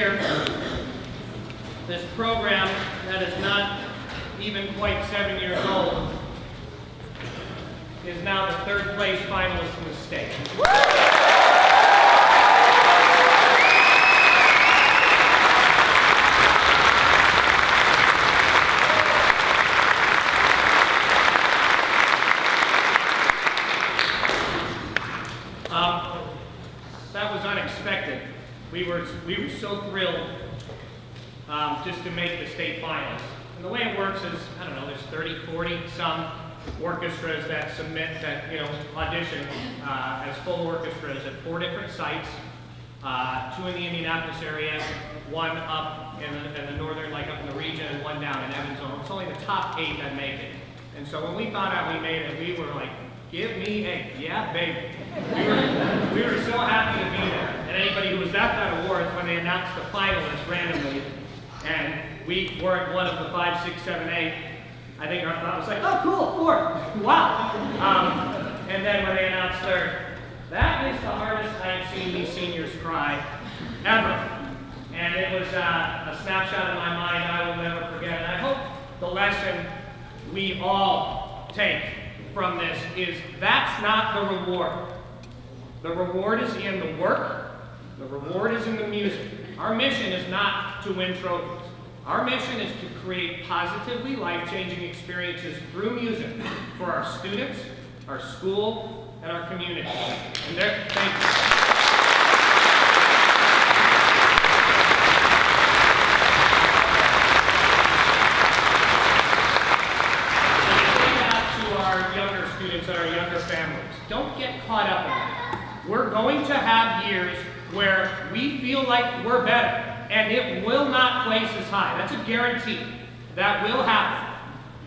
here, this program that is not even quite 7 years old is now the third place finalist in the state. That was unexpected. We were so thrilled just to make the state finals. And the way it works is, I don't know, there's 30, 40 some orchestras that submit, that audition as full orchestras at 4 different sites, 2 in the Indianapolis area, 1 up in the northern, like up in the region, and 1 down in Avon. It's only the top 8 that make it. And so when we found out we made it, we were like, give me a, yeah, baby. We were so happy to be there. And anybody who was at that awards, when they announced the finalists randomly, and we weren't one of the 5, 6, 7, 8, I think our thought was like, oh, cool, 4, wow. And then when they announced third, that is the hardest I've seen these seniors cry ever. And it was a snapshot in my mind I will never forget. And I hope the lesson we all take from this is that's not the reward. The reward is in the work. The reward is in the music. Our mission is not to win trophies. Our mission is to create positively life-changing experiences through music for our students, our school, and our community. And thank you. And our younger families, don't get caught up in that. We're going to have years where we feel like we're better, and it will not place as high. That's a guarantee. That will happen.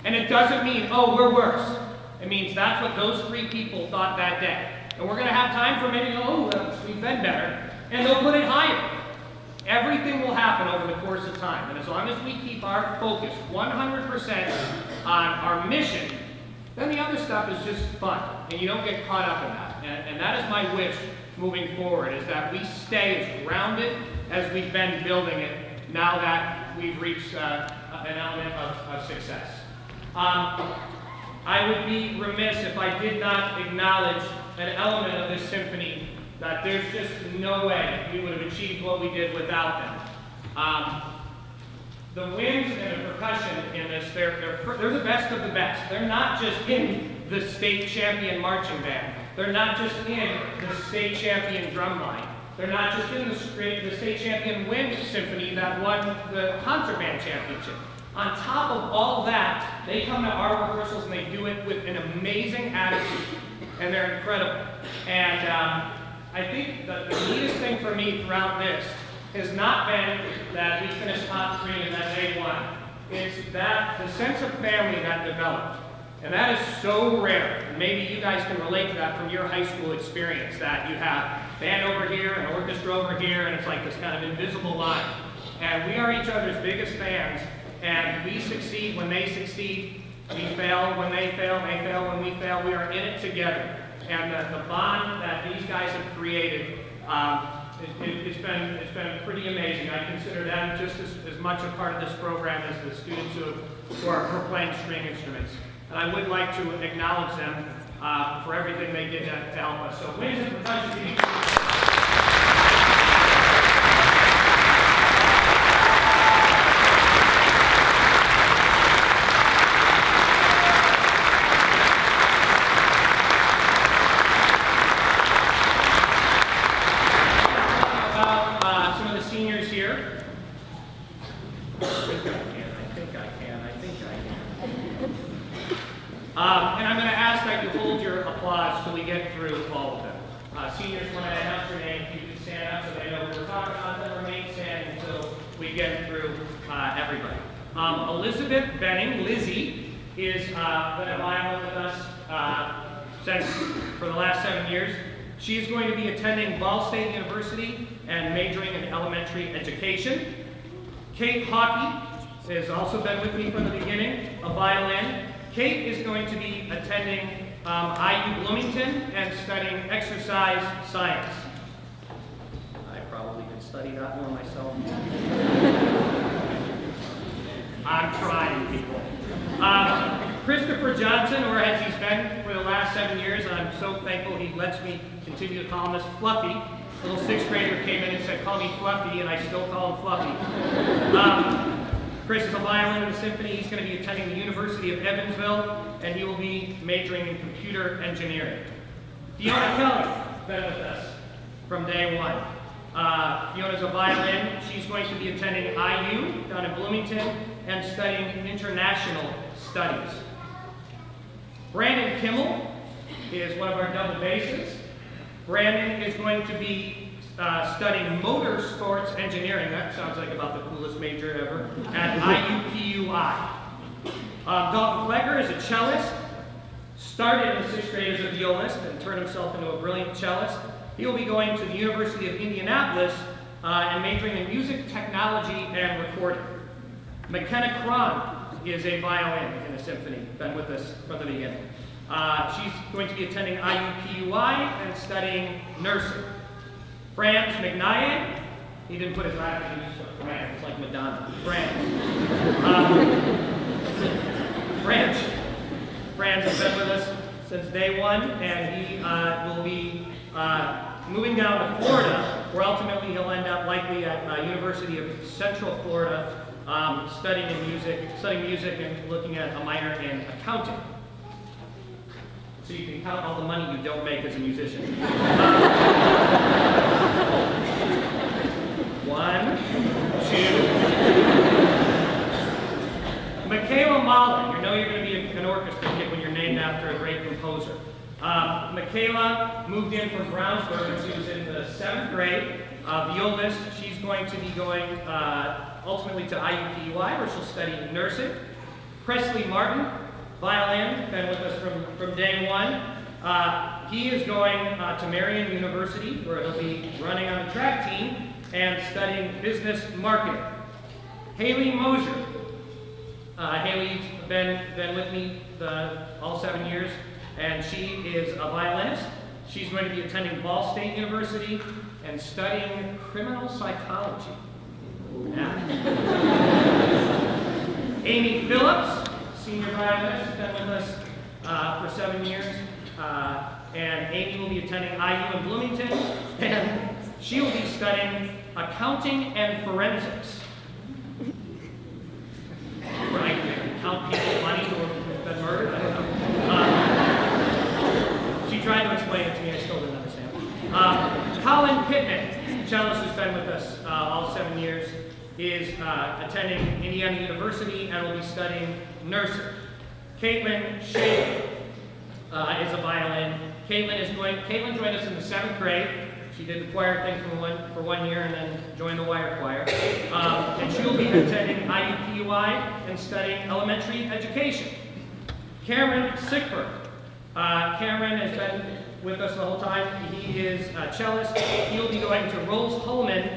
And it doesn't mean, oh, we're worse. It means that's what those 3 people thought that day. And we're going to have time for many to go, oh, well, we've been better, and they'll put it higher. Everything will happen over the course of time. And as long as we keep our focus 100% on our mission, then the other stuff is just fun, and you don't get caught up in that. And that is my wish moving forward, is that we stay as grounded as we've been building it now that we've reached an element of success. I would be remiss if I did not acknowledge an element of this symphony that there's just no way we would have achieved what we did without them. The winds and the percussion in this, they're the best of the best. They're not just in the state champion marching band. They're not just in the state champion drum line. They're not just in the state champion wind symphony that won the concert band championship. On top of all that, they come to our rehearsals and they do it with an amazing attitude. And they're incredible. And I think the neatest thing for me throughout this has not been that we finished top 3 and that they won. It's that the sense of family that developed. And that is so rare. And maybe you guys can relate to that from your high school experience, that you have band over here and orchestra over here, and it's like this kind of invisible line. And we are each other's biggest fans, and we succeed when they succeed. We fail when they fail when we fail. We are in it together. And the bond that these guys have created, it's been pretty amazing. I consider them just as much a part of this program as the students who are playing string instruments. And I would like to acknowledge them for everything they did to help us. So winds and percussion. And I'm going to ask that you hold your applause till we get through all of them. Seniors, when I announce your name, you can stand up so they know who we're talking about, then remain standing until we get through everybody. Elizabeth Benning, Lizzie, is been a violin with us for the last 7 years. She is going to be attending Ball State University and majoring in elementary education. Kate Hockey has also been with me from the beginning, a violin. Kate is going to be attending IU Bloomington and studying exercise science. I probably could study that more myself. I'm trying, people. Christopher Johnson, or as he's been for the last 7 years, and I'm so thankful he lets me continue to call him this Fluffy. A little sixth grader came in and said, call me Fluffy, and I still call him Fluffy. Chris is a violin in the symphony. He's going to be attending the University of Evansville, and he will be majoring in computer engineering. Fiona Kelly, been with us from day one. Fiona's a violin. She's going to be attending IU down in Bloomington and studying international studies. Brandon Kimmel is one of our double basses. Brandon is going to be studying motor sports engineering. That sounds like about the coolest major ever, at IUPUI. Dalton Klegger is a cellist. Started in the sixth grade as a violist and turned himself into a brilliant cellist. He will be going to the University of Indianapolis and majoring in music technology and recording. McKenna Cron is a violin in the symphony, been with us from the beginning. She's going to be attending IUPUI and studying nursing. Franz McNaye, he didn't put his last name, he just put Franz, it's like Madonna. Franz has been with us since day one, and he will be moving down to Florida, where ultimately he'll end up likely at University of Central Florida, studying music and looking at a minor in accounting. So you can count all the money you don't make as a musician. 1, 2. Michaela Mahler. You know you're going to be an orchestra kid when you're named after a great composer. Michaela moved in from Brownsburg when she was in the 7th grade. Violist. She's going to be going ultimately to IUPUI, where she'll study nursing. Presley Martin, violin, been with us from day one. He is going to Marion University, where he'll be running on the track team and studying business marketing. Haley Mosier. Haley's been with me all 7 years, and she is a violinist. She's going to be attending Ball State University and studying criminal psychology. Yeah. Amy Phillips, senior violinist, has been with us for 7 years. And Amy will be attending IU in Bloomington, and she will be studying accounting and forensics. Right? Count people's money who have been murdered? I don't know. She tried to explain it to me, I still didn't understand. Colin Pittman, cellist who's been with us all 7 years, is attending Indiana University and will be studying nursing. Caitlin Shea is a violin. Caitlin joined us in the 7th grade. She did the choir thing for 1 year and then joined the wire choir. And she will be attending IUPUI and studying elementary education. Cameron Sickberg. Cameron has been with us the whole time. He is a cellist. He will be going to Rose-Hulman,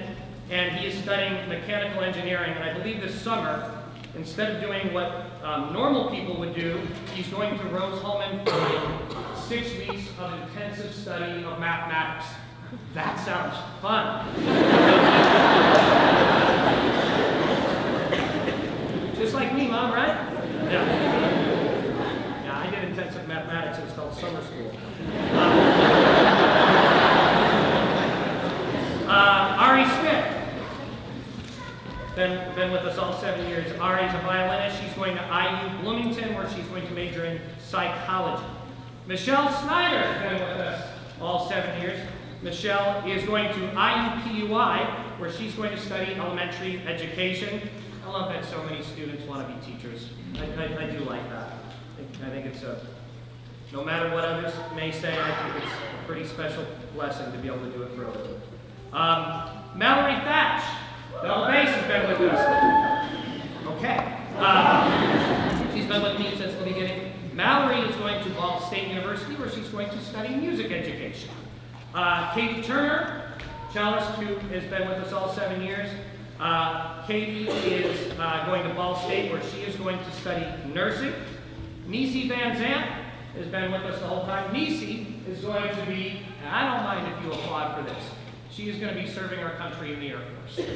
and he is studying mechanical engineering. And I believe this summer, instead of doing what normal people would do, he's going to Rose-Hulman for 6 weeks of intensive study of mathematics. That sounds fun. Just like me, Mom, right? Yeah. Yeah, I did intensive mathematics. It was called summer school. Ari Smith. Been with us all 7 years. Ari's a violinist. She's going to IU Bloomington, where she's going to major in psychology. Michelle Snyder has been with us all 7 years. Michelle is going to IUPUI, where she's going to study elementary education. I love that so many students want to be teachers. I do like that. I think it's no matter what others may say, I think it's a pretty special blessing to be able to do it for a living. Mallory Thatch, double bass, has been with us. Okay. She's been with me since the beginning. Mallory is going to Ball State University, where she's going to study music education. Katie Turner, cellist, who has been with us all 7 years. Katie is going to Ball State, where she is going to study nursing. Nisi Van Zant has been with us the whole time. Nisi is going to be, and I don't mind if you applaud for this, She is going to be serving our country in the Air Force.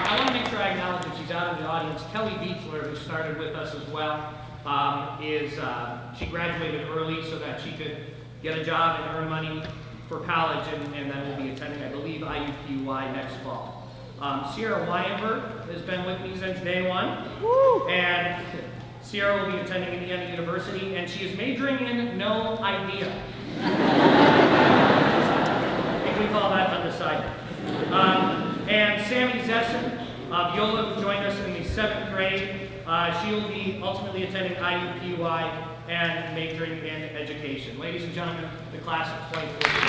I want to make sure I acknowledge that she's out in the audience. Kelly Beechler, who started with us as well, she graduated early so that she could get a job and earn money for college, and then will be attending, I believe, IUPUI next fall. Sierra Weinberg has been with me since day one. Woo! And Sierra will be attending Indiana University, and she is majoring in no idea. I think we call that undecided. And Sammy Zessen of Viola, who joined us in the 7th grade. She will be ultimately attending IUPUI and majoring in education. Ladies and gentlemen, the class of 2014.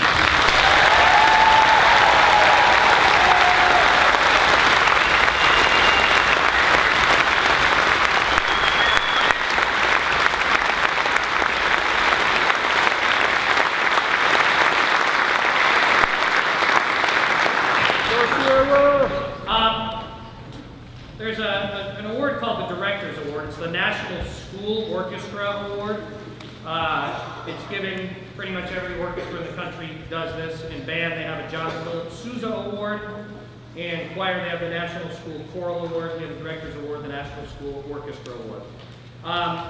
There's an award called the Director's Award. It's the National School Orchestra Award. It's given pretty much every orchestra in the country does this. In band, they have a John Philip Sousa Award. In choir, they have the National School Choral Award. They have the Director's Award, the National School Orchestra Award.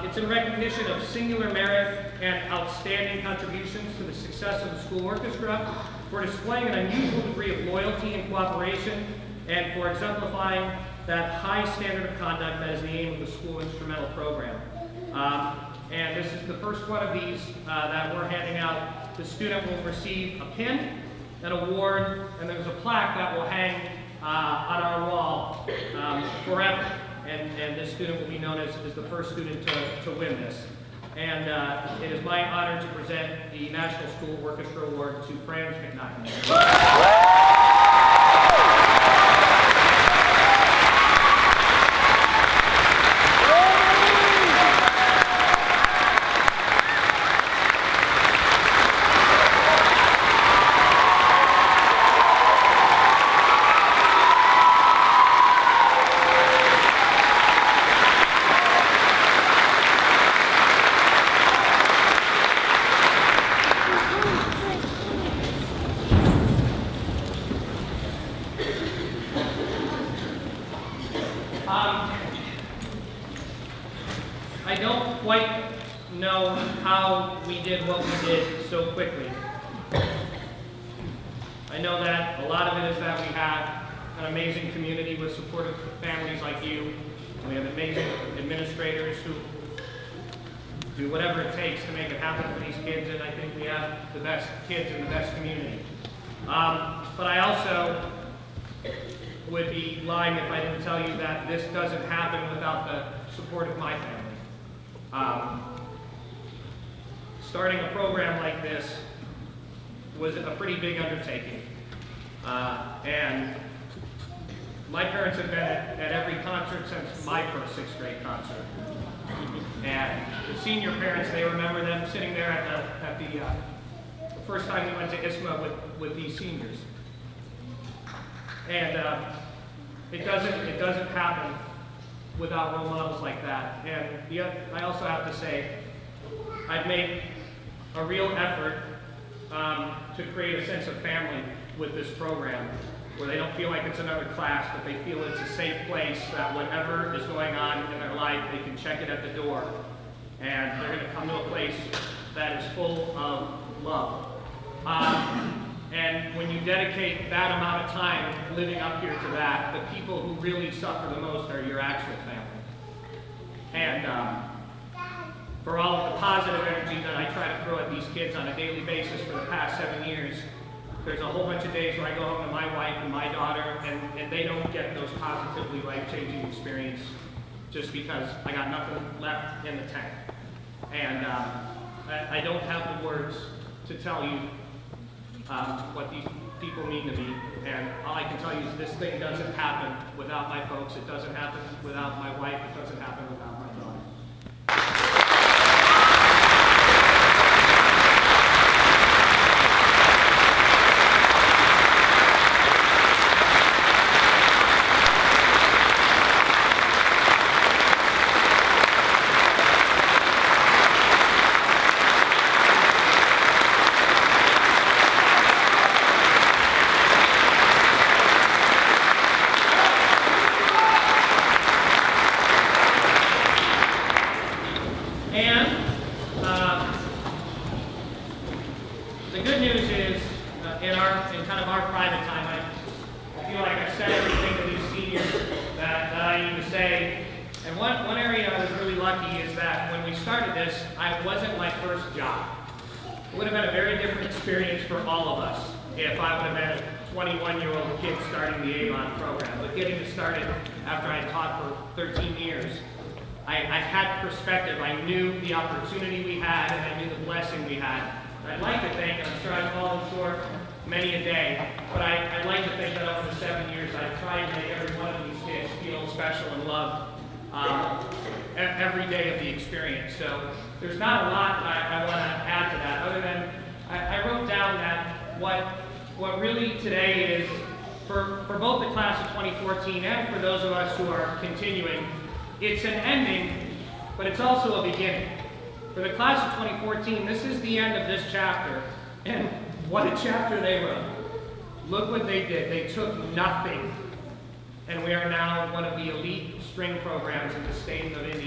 It's in recognition of singular merit and outstanding contributions to the success of the school orchestra, for displaying an unusual degree of loyalty and cooperation, and for exemplifying that high standard of conduct that is the aim of the school instrumental program. And this is the first one of these that we're handing out. The student will receive a pin, an award, and there's a plaque that will hang on our wall forever. And this student will be known as the first student to win this. And it is my honor to present the National School Orchestra Award to Franz McNaughton. I don't quite know how we did what we did so quickly. I know that a lot of it is that we have an amazing community with supportive families like you. We have amazing administrators who do whatever it takes to make it happen for these kids, and I think we have the best kids in the best community. But I also would be lying if I didn't tell you that this doesn't happen without the support of my family. Starting a program like this was a pretty big undertaking. And my parents have been at every concert since my first 6th grade concert. And the senior parents, they remember them sitting there at the first time we went to ISMA with these seniors. And it doesn't happen without role models like that. And I also have to say, I've made a real effort to create a sense of family with this program, where they don't feel like it's another class, but they feel it's a safe place, that whatever is going on in their life, they can check it at the door, and they're going to come to a place that is full of love. And when you dedicate that amount of time living up here to that, the people who really suffer the most are your actual family. And for all of the positive energy that I try to throw at these kids on a daily basis for the past 7 years, there's a whole bunch of days where I go home to my wife and my daughter, and they don't get those positively life-changing experiences just because I got nothing left in the tank. And I don't have the words to tell you what these people mean to me, and all I can tell you is this thing doesn't happen without my folks, it doesn't happen without my wife, it doesn't happen without my daughter. And the good news is, in kind of our private time, I feel like I've said everything to these seniors that I need to say. And one area I was really lucky is that when we started this, I wasn't my first job. It would have been a very different experience for all of us if I would have been a 21-year-old kid starting the Avon program. But getting it started after I had taught for 13 years, I had perspective. I knew the opportunity we had, and I knew the blessing we had. I'd like to think, and I'm sure I've fallen short many a day, but I'd like to think that over the 7 years I've tried to make every one of these kids feel special and loved every day of the experience. So there's not a lot that I want to add to that, other than I wrote down that what really today is, for both the class of 2014 and for those of us who are continuing, it's an ending, but it's also a beginning. For the class of 2014, this is the end of this chapter, and what a chapter they wrote. Look what they did. They took nothing, and we are now one of the elite string programs in the state of Indiana.